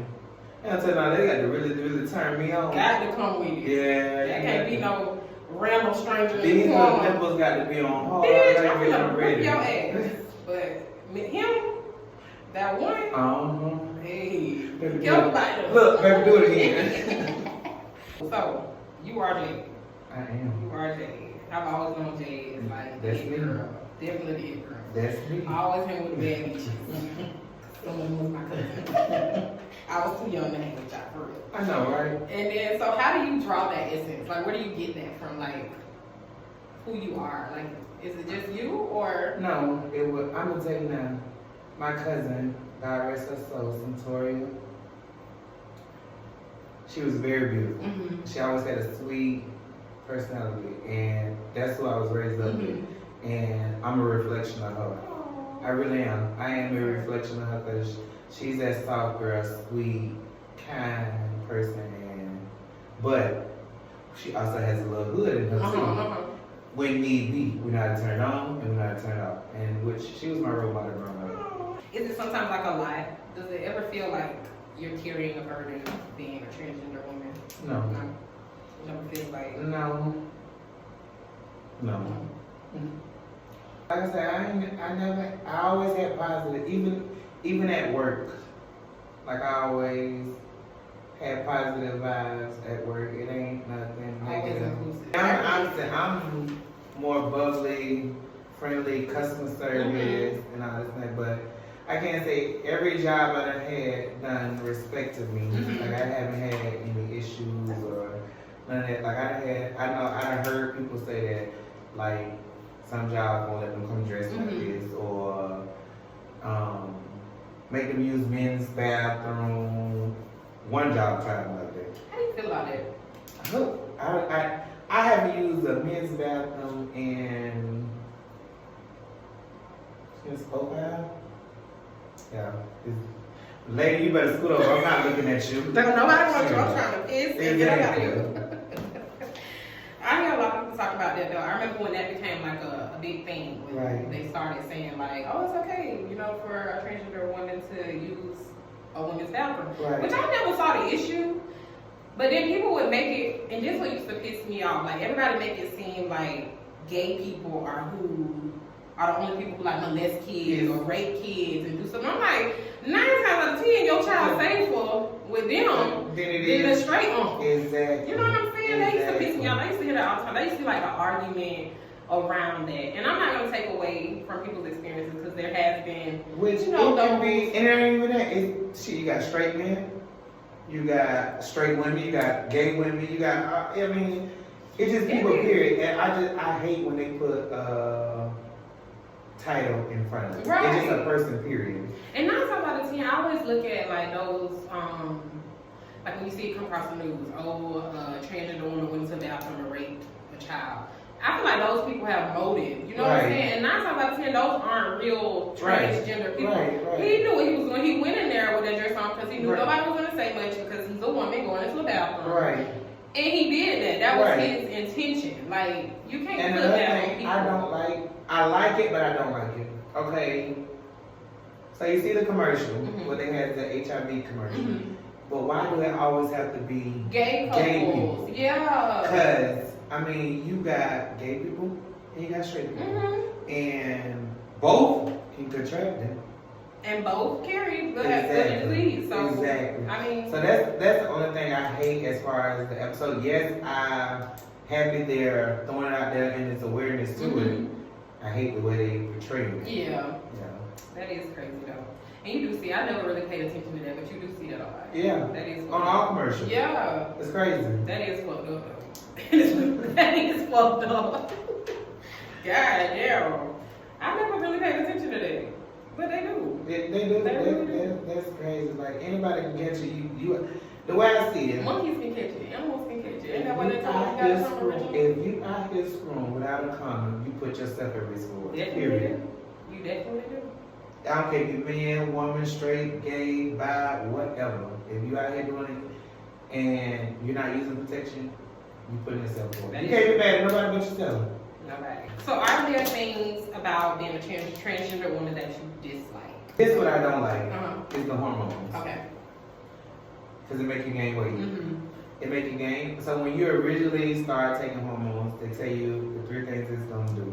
S1: I'm telling you, they got to really turn me on.
S2: Got to come with you.
S1: Yeah.
S2: That can't be no random stranger.
S1: These little nipples got to be on hard.
S2: Bitch,
S1: They
S2: I'm
S1: really
S2: gonna
S1: ready.
S2: rip your ass. But with him, that one, hey,
S1: Baby,
S2: kill the bite.
S1: Look, baby, do it again.
S2: So, you are Jade.
S1: I am.
S2: You are Jade. I've always known Jade. It's like,
S1: That's
S2: it
S1: me.
S2: girl. Definitely it girl.
S1: That's me.
S2: I always hang with the bad bitches. Someone was my cousin. I was too young to hang with y'all for real.
S1: I know, right?
S2: And then, so how do you draw that essence? Like, where do you get that from? Like, who you are? Like, is it just you or?
S1: No, it was. I'm gonna tell you now. My cousin, God rest her soul, Centoria. She was very beautiful.
S2: Mm-hmm.
S1: She always had a sweet personality, and that's who I was raised up with. And I'm a reflection of her. I really am. I am a reflection of her because she's that soft girl, sweet, kind person, but she also has a little hood in her too. When need be, we know how to turn it on and we know how to turn it off. And which she was my role model growing up.
S2: Is it sometimes like a lot? Does it ever feel like you're carrying a burden of being a transgender woman?
S1: No.
S2: No. It never feels like.
S1: No. Like I said, I always had positive, even at work. Like I always had positive vibes at work. It ain't nothing negative. I'm more bubbly, friendly, customer service, and all this thing. But I can't say every job I done had done respected me. Like I haven't had any issues or none of that. Like I done heard people say that, like some jobs won't let them come dressed like this, or make them use men's bathroom. One job tried like that.
S2: How do you feel about it?
S1: I haven't used a men's bathroom since 05. Yeah. Lady, you better scoot over. I'm not looking at you.
S2: Don't nobody want you. I'm trying to piss and get out of
S1: Exactly.
S2: here. I hear a lot of people talk about that though. I remember when that became like a big thing when
S1: Right.
S2: they started saying like, oh, it's okay, for a transgender woman to use a women's bathroom.
S1: Right.
S2: Which I never saw the issue. But then people would make it, and this what used to piss me off. Like everybody make it seem like gay people are the only people who like molest kids or rape kids and do something. I'm like, 9 times out of 10, your child safer with them than the straight uncle.
S1: Exactly.
S2: You know what I'm saying? They used to piss me off. I used to hear that all the time. They used to be like an argument around that. And I'm not going to take away from people's experiences because there has been,
S1: Which it can be, and it ain't even that. You got straight men, you got straight women, you got gay women, you got, it's just people, period. And I hate when they put title in front of it.
S2: Right.
S1: It's just a person, period.
S2: And 9 times out of 10, I always look at like those, like when you see it come across the news, transgender woman went to the bathroom and raped a child. I feel like those people have motive. You know what I'm saying? And 9 times out of 10, those aren't real transgender people. He knew what he was doing. He went in there with that dress on because he knew nobody was going to say much because he's a woman going into the bathroom. Right. And he did that. That was his intention. Like, you can't put that on people.
S1: I don't like. I like it, but I don't like it. Okay. So you see the commercial where they had the HIV commercial. But why do it always have to be
S2: gay people? Yeah.
S1: Because, I mean, you got gay people and you got straight people. And both can contract them.
S2: And both carry the disease. So,
S1: exactly.
S2: I mean,
S1: so that's the only thing I hate as far as the episode. Yes, I'm happy they're throwing it out there and there's awareness to it. I hate the way they portray it.
S2: Yeah. That is crazy though. And you do see, I never really paid attention to that, but you do see that a lot.
S1: Yeah.
S2: That is
S1: on all commercials.
S2: Yeah.
S1: It's crazy.
S2: That is fucked up though. That is fucked up. God damn. I never really paid attention to that. But they do.
S1: They do. That's crazy. Like anybody can catch you. The way I see it.
S2: Monkeys can catch it. Animals can catch it. Ain't that what they tell you?
S1: If you out here screwing without a condom, you put yourself at risk for it. Period.
S2: You definitely do.
S1: I don't care if you're man, woman, straight, gay, bi, whatever. If you out here doing it and you're not using protection, you putting yourself for it. You can't be mad at nobody but yourself.
S2: Nobody. So are there things about being a transgender woman that you dislike?
S1: This is what I don't like. Is the hormones.
S2: Okay.
S1: Because it make you gain weight. It make you gain. So when you originally start taking hormones, they tell you the 3 things it's gonna do.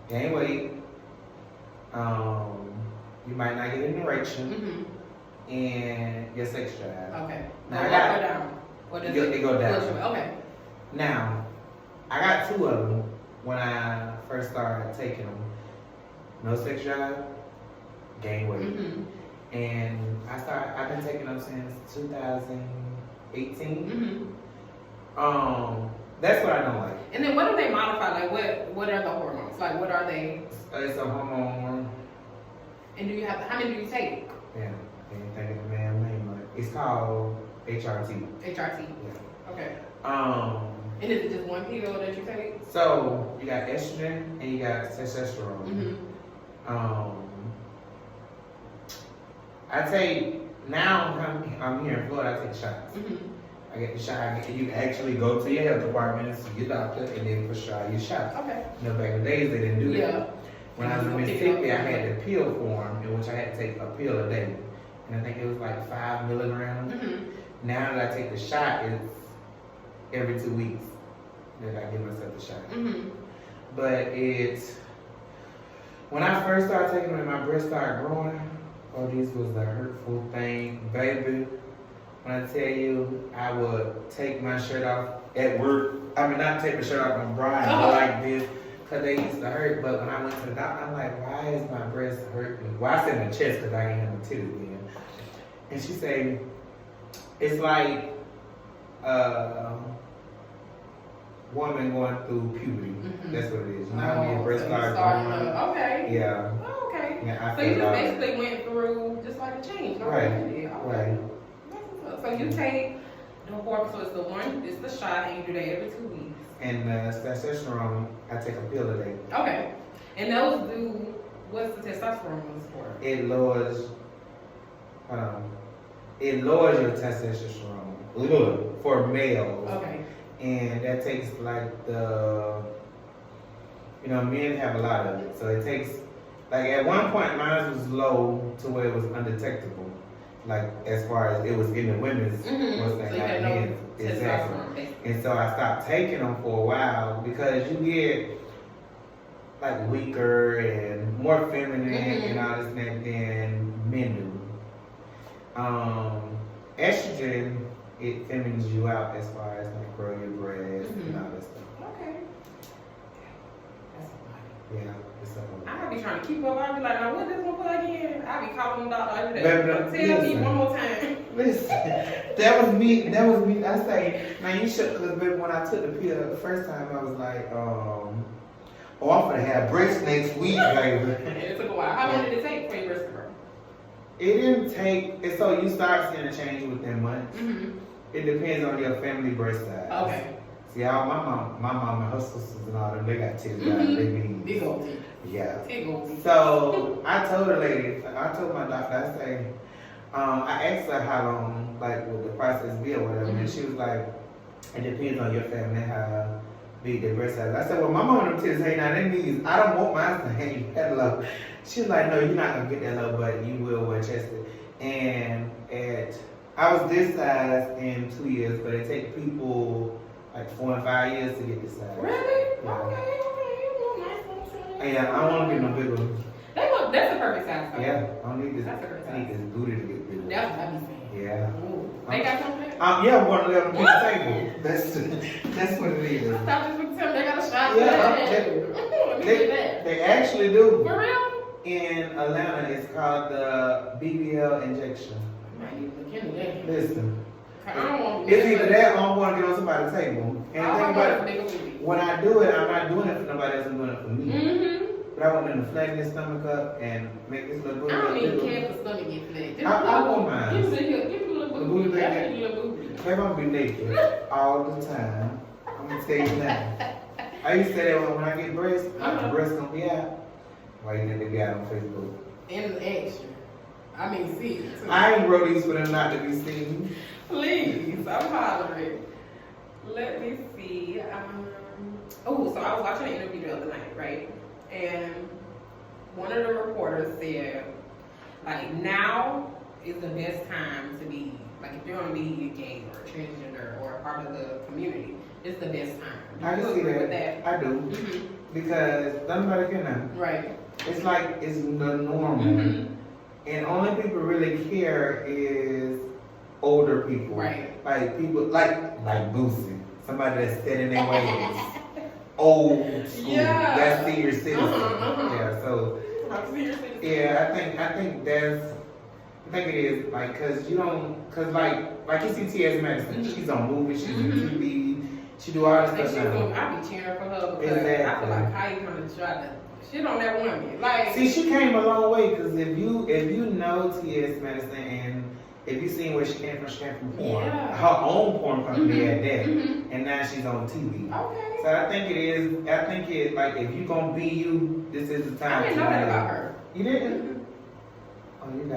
S1: Gain weight. You might not get an erection. And your sex drive.
S2: Okay.
S1: Now
S2: I got it down. What does
S1: it go down.
S2: Okay.
S1: Now, I got 2 of them when I first started taking them. No sex drive, gain weight. And I've been taking them since 2018. That's what I don't like.
S2: And then what do they modify? Like what are the hormones? Like what are they?
S1: It's a hormone.
S2: And do you have how many do you take?
S1: Yeah, can't think of the man's name. It's called HRT.
S2: HRT.
S1: Yeah.
S2: Okay.
S1: And
S2: is it just one pill that you take?
S1: So you got estrogen and you got testosterone. I take now. I'm here in Florida. I take shots. I get the shot. You actually go to your health department and see your doctor, and then prescribe your shots. Okay. You know, back in the days they didn't do that. When I was in Mississippi, I had the pill form in which I had to take a pill a day, and I think it was like 5 milligrams. Now that I take the shot, it's every 2 weeks that I give myself the shot. But it's when I first started taking them, my breasts started growing. Oh, this was the hurtful thing, baby. When I tell you, I would take my shirt off at work. I mean, not take my shirt off on Brian, but like this, because they used to hurt. But when I went to the doctor, I'm like, why is my breast hurting? Well, I said my chest because I ain't have a titty then. And she said, it's like a woman going through puberty. That's what it is. You know how your breasts start growing?
S2: Okay.
S1: Yeah.
S2: Oh, okay.
S1: Yeah,
S2: so you just basically went through just like a change.
S1: Right.
S2: So you take the hormone, so it's the one, it's the shot, and you do that every 2 weeks.
S1: And testosterone, I take a pill a day. Okay.
S2: And those do, what's the testosterone for?
S1: It lowers your testosterone. For males. Okay. And that takes like men have a lot of it. So it takes, like at one point mine was low to where it was undetectable. Like as far as it was in the women's, exactly. And so I stopped taking them for a while because you get like weaker and more feminine and all this and that than men do. Estrogen, it feminines you out as far as like grow your breasts and all that stuff. Okay. Yeah, it's a lot.
S2: I be trying to keep up. I be like, now what this one put again? I be calling the doctor every day. Tell me one more time.
S1: Listen, that was me. I say, man, you should, because when I took the pill the first time, I was like, I'm gonna have breasts next week, baby.
S2: It took a while. How long did it take for your breasts to grow?
S1: It didn't take. So you start seeing a change within months. It depends on your family breast size.
S2: Okay.
S1: See, all my mom and her sisters and all them, they got titties out. They mean.
S2: Big old titties.
S1: Yeah.
S2: Big old titties.
S1: So I told the lady, I told my doctor, I say, I asked her how long, like, would the process be or whatever, and she was like, it depends on your family how big the breast size. I said, well, my mom and them titties hang out their knees. I don't want mine to hang that low. She was like, no, you're not gonna get that low, but you will wear chested. And I was this size in 2 years, but it takes people like 4 and 5 years to get this size.
S2: Really?
S1: Yeah.
S2: Okay. Nice.
S1: Yeah, I don't want to get no bigger.
S2: That's a perfect size.
S1: Yeah, I don't need this.
S2: That's a great
S1: I need this booty to get bigger.
S2: That's what I be saying.
S1: Yeah.
S2: Ooh. They got something?
S1: Yeah, one of them big table. That's what it is.
S2: I thought you would tell me they got a shot.
S1: Yeah, they actually do.
S2: For real?
S1: In Atlanta, it's called the BBL injection.
S2: I might need to look into that.
S1: Listen,
S2: I don't want
S1: it's either that or I don't want to get on somebody's table. And the thing about it, when I do it, I'm not doing it for nobody else. I'm doing it for me.
S2: Mm-hmm.
S1: But I want them to flatten their stomach up and make this little booty.
S2: I don't
S1: look
S2: even
S1: bigger.
S2: care if the stomach get flat.
S1: I want mine.
S2: Give me a little booty. Give me a little booty.
S1: Babe, I'm gonna be naked all the time. I'm gonna tell you now. I used to say that when I get breasts, my breasts gonna be out. Why you think they be out on Facebook?
S2: And the extra. I mean, see.
S1: I ain't wrote these for them not to be seen.
S2: Please, I'm hollering. Let me see. So I was watching an interview the other night, right? And one of the reporters said, like, now is the best time to be, like, if you're gonna be gay or transgender or a part of the community, it's the best time.
S1: I
S2: Do
S1: can
S2: you
S1: see
S2: agree
S1: that.
S2: with that?
S1: I do.
S2: Mm-hmm.
S1: Because nobody can know.
S2: Right.
S1: It's like it's the normal.
S2: Mm-hmm.
S1: And only people really care is older people.
S2: Right.
S1: Like people like Boosie. Somebody that's set in their ways. Old school.
S2: Yeah.
S1: That's senior citizen.
S2: Uh-huh.
S1: Yeah, so yeah, I think it is like cause like you see T.S. Madison, she's on movies, she's on TV, she do all this stuff now.
S2: I be cheering for her because
S1: Exactly.
S2: I feel like Kai kind of tried to shit on that woman. Like,
S1: See, she came a long way because if you know T.S. Madison and if you seen where she came from porn,
S2: Yeah.
S1: her own porn company
S2: Mhm.
S1: had that,
S2: Mhm.
S1: and now she's on TV.
S2: Okay.
S1: So I think it like if you gonna be you, this is the time.
S2: I didn't know that about her.
S1: You didn't? Oh, I'm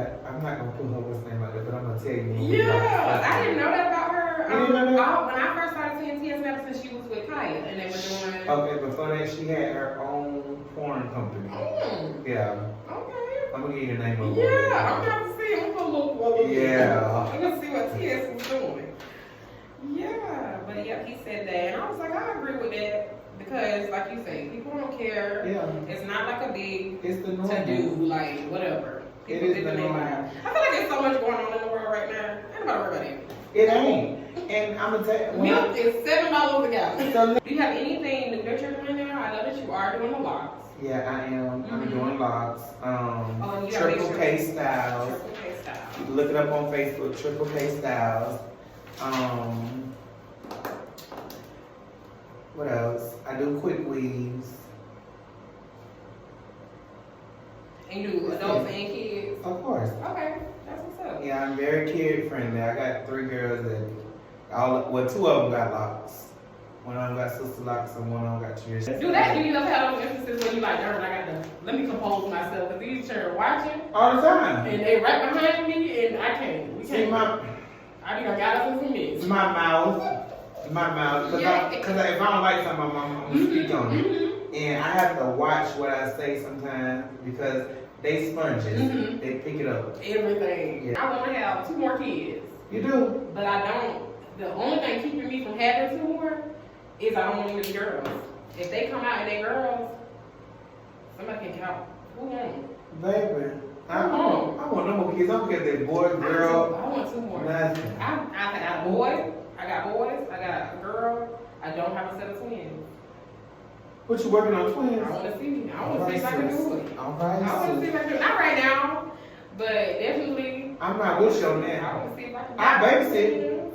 S1: not gonna put her what's name out there, but I'm gonna tell you.
S2: Yeah, I didn't know that about her.
S1: You didn't know that?
S2: When I first started seeing T.S. Madison, she was with Kaya, and they were doing.
S1: Okay, before that, she had her own porn company. Yeah,
S2: Okay.
S1: I'm gonna give you the name of it.
S2: Yeah, I'm gonna see. I'm gonna look.
S1: Yeah.
S2: I'm gonna see what T.S. was doing. Yeah, but yeah, he said that, and I was like, I agree with that because, like you say, people don't care.
S1: Yeah.
S2: It's not like a big
S1: It's the normal.
S2: to do, like whatever. People
S1: It is
S2: living
S1: the
S2: their
S1: normal.
S2: lives. I feel like there's so much going on in the world right now. Ain't nobody worry about it.
S1: It ain't. And I'm gonna tell you.
S2: Milk is $7 a gallon.
S1: So,
S2: Do you have anything new that you're doing now? I know that you are doing the locks.
S1: yeah, I am. I'm doing locks.
S2: Oh, you gotta make
S1: Triple
S2: sure-
S1: K Styles.
S2: Triple K style.
S1: Look it up on Facebook. Triple K Styles. What else? I do quick weaves.
S2: And you do adults and kids?
S1: Of course.
S2: Okay, that's what's up.
S1: Yeah, I'm very kid friendly. I got 3 girls that two of them got locks. One of them got sister locks and one of them got cheers.
S2: Do you ever have those instances where you like, darn, I got to, let me compose myself because these children watching
S1: All the time.
S2: and they right behind me and I can't. We
S1: See
S2: can't.
S1: my
S2: I got us in some mix.
S1: my mouth. Cause
S2: Yeah.
S1: if I don't like something, I'm gonna speak on it. And I have to watch what I say sometimes because they sponges. They pick it up.
S2: Everything.
S1: Yeah.
S2: I want to have 2 more kids,
S1: You do.
S2: but I don't. The only thing keeping me from having 2 more is I don't want them to be girls. If they come out and they girls, somebody can count. Who want them?
S1: Baby. I want no more kids. I don't care if they're boy, girl,
S2: I want 2 more.
S1: nothing.
S2: I got a boy. I got boys. I got a girl. I don't have a set of twins.
S1: What you working on twins?
S2: I want to see. I want to see if I can do it.
S1: All
S2: I want to
S1: right,
S2: see
S1: sis.
S2: if I can do it. Not right now, but definitely.
S1: I'm not with you on
S2: I
S1: that.
S2: want to see if I can.
S1: I babysit.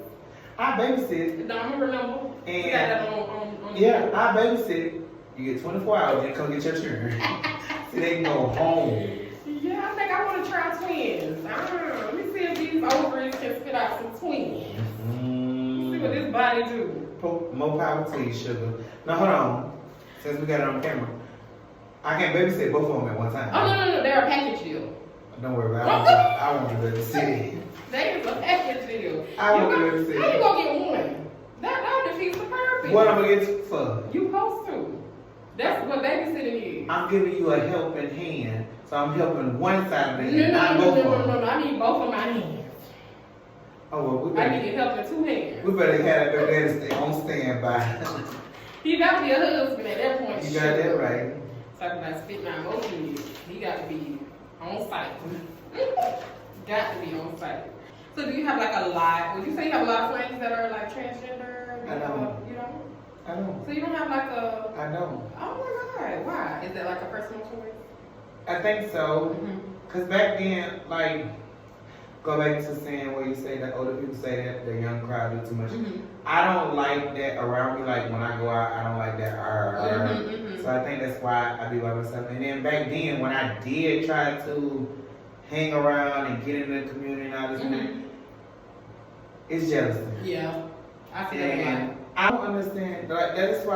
S1: I babysit.
S2: No, I'm remember.
S1: And-
S2: We got that on
S1: Yeah, I babysit. You get 24 hours, you come get your children. See, they can go home.
S2: Yeah, I think I want to try twins. Let me see if these ovaries can spit out some twins. See what this body do.
S1: more power to you, sugar. Now hold on. Since we got it on camera, I can't babysit both of them at one time.
S2: Oh no, they're a package deal.
S1: Don't worry about it. I won't be able to see it.
S2: They is a package deal.
S1: I won't be able to see
S2: How you
S1: it.
S2: gonna get one? That defeats the purpose.
S1: What I'm gonna get for?
S2: You supposed to. That's what babysitting is.
S1: I'm giving you a helping hand, so I'm helping one side of it, and not both of them.
S2: No. I need both of my hands.
S1: Oh well, we
S2: I
S1: better.
S2: need your help in two hands.
S1: We better have that baby stay on standby.
S2: He got to be a husband at that point.
S1: You got that right.
S2: Talking about spitting out emotions. He got to be on site. Got to be on site. So do you have like a lot? Would you say you have a lot of friends that are like transgender?
S1: I don't.
S2: You don't?
S1: I don't.
S2: So you don't have like a?
S1: I don't.
S2: Oh my God! Why? Is that like a personal choice?
S1: I think so.
S2: Mm-hmm.
S1: Cause back then, like, go back to saying where you say that older people say that the young crowd do too much.
S2: Mm-hmm.
S1: I don't like that around me. Like when I go out, I don't like that.
S2: Mm-hmm.
S1: So I think that's why I be by myself. And then back then, when I did try to hang around and get in the community and all this, it's jealousy.
S2: Yeah, I feel that a lot.
S1: And I don't understand. Like that's why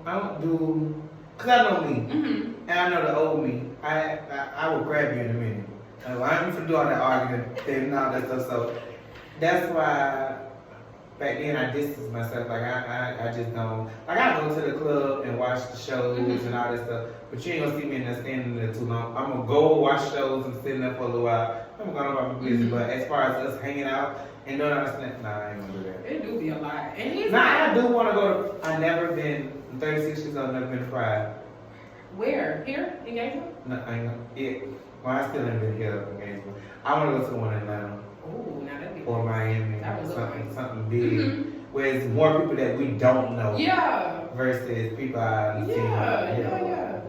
S1: I don't do. Cause I know me, and I know the old me. I will grab you in a minute. I ain't for doing that argument and all that stuff. So that's why back then I distanced myself. Like I just don't. Like I go to the club and watch the shows and all that stuff. But you ain't gonna see me in there standing there too long. I'm gonna go watch shows and sit there for a little while. I'm gonna go about my business. But as far as us hanging out and doing all that stuff, nah, I ain't gonna do that.
S2: It do be a lot. And he's
S1: Now I do want to go to. I never been. I'm 36 years old. I've never been to Pride.
S2: Where? Here? In Gainesville?
S1: No, I ain't. Well, I still haven't been here in Gainesville. I want to go to the one in Atlanta
S2: Oh, now that'd be
S1: or Miami.
S2: That was
S1: Something big, where it's more people that we don't know.
S2: Yeah.
S1: Versus people I see.
S2: Yeah.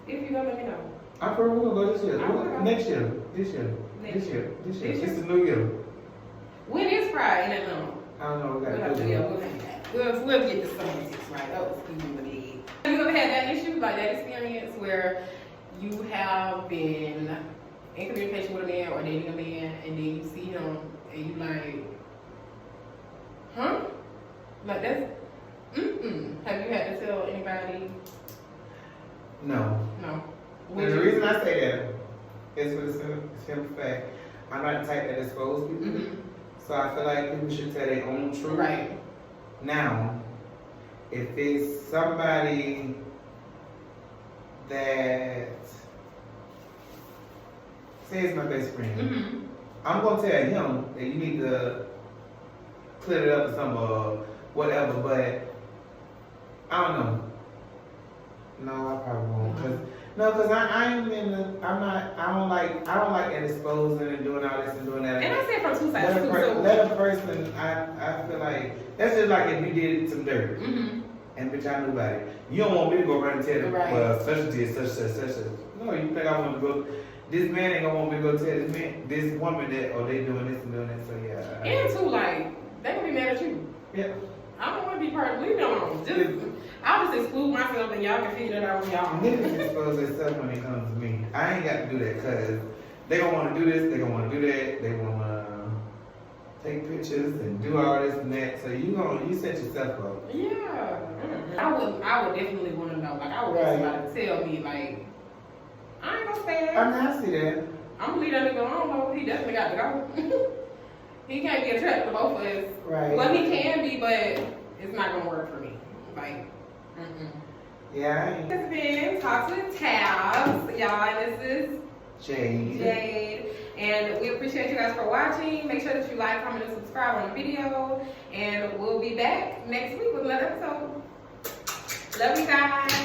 S2: If you go, let me know.
S1: I'm probably gonna go this year.
S2: I wanna go.
S1: Next year. This year.
S2: Next year.
S1: It's the new year.
S2: When is Pride in Atlanta?
S1: I don't know. We
S2: We'll
S1: gotta
S2: have
S1: do
S2: to,
S1: it.
S2: we'll get the semantics right. Oh, excuse me. Have you ever had that issue, like that experience where you have been in communication with a man or dating a man and then you see him and you like, huh? Like that's, Have you had to tell anybody?
S1: No.
S2: No.
S1: And the reason I say that is for the simple fact, I'm not the type that expose people. So I feel like people should tell their own truth.
S2: Right. Now,
S1: if it's somebody that say it's my best friend, I'm gonna tell him that you need to clear it up or something or whatever, but I don't know. No, I probably won't. Cause I ain't in the, I don't like that exposing and doing all this and doing that.
S2: And I say from two sides too.
S1: Let a person, I feel like, that's just like if you did some dirt. And bitch, I knew about it. You don't want me to go around and tell them, well, such and such. No, you think I want to go, this man ain't gonna want me to go tell this woman that, oh, they doing this and doing that, so yeah.
S2: And too, like, they gonna be mad at you.
S1: Yeah.
S2: I don't want to be part of it. Leave me alone. I'll just exclude myself and y'all can figure it out with y'all.
S1: Niggas expose themselves when it comes to me. I ain't got to do that because they gonna want to do this, they gonna want to do that, they wanna take pictures and do all this and that. So you set yourself up.
S2: Yeah. I would definitely want to know. Like I would want somebody to tell me like, I ain't gonna stay there.
S1: I see that.
S2: I'm gonna leave that nigga alone. He definitely got to go. He can't be attracted to both of us.
S1: Right.
S2: Well, he can be, but it's not gonna work for me. Like,
S1: Yeah.
S2: This has been Talks with Tabs, y'all, and this is
S1: Jade.
S2: And we appreciate you guys for watching. Make sure that you like, comment, and subscribe on the video. And we'll be back next week with another episode. Love you guys.